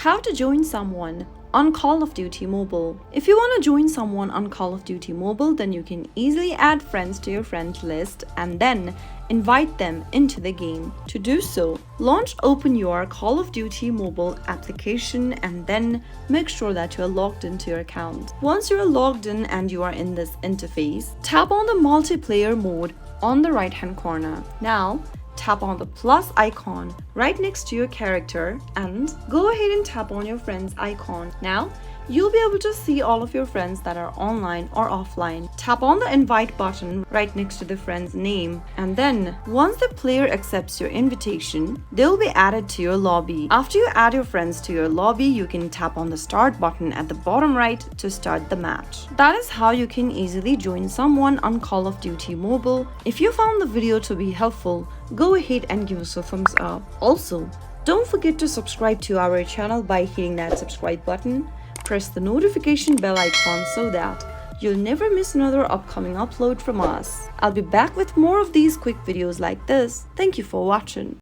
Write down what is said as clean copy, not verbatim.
How to join someone on Call of Duty Mobile. If you want to join someone on Call of Duty Mobile, then you can easily add friends to your friends list and then invite them into the game. To do so, open your Call of Duty Mobile application and then make sure that you are logged into your account. Once you are logged in and you are in this interface, tap on the multiplayer mode on the right hand corner. Now, tap on the plus icon right next to your character and go ahead and tap on your friends icon. Now, you'll be able to see all of your friends that are online or offline. Tap on the invite button right next to the friend's name, and then once the player accepts your invitation, they'll be added to your lobby. After you add your friends to your lobby, you can tap on the start button at the bottom right to start the match. That is how you can easily join someone on Call of Duty Mobile. If you found the video to be helpful, go ahead and give us a thumbs up. Also, don't forget to subscribe to our channel by hitting that subscribe button. Press the notification bell icon so that you'll never miss another upcoming upload from us. I'll be back with more of these quick videos like this. Thank you for watching.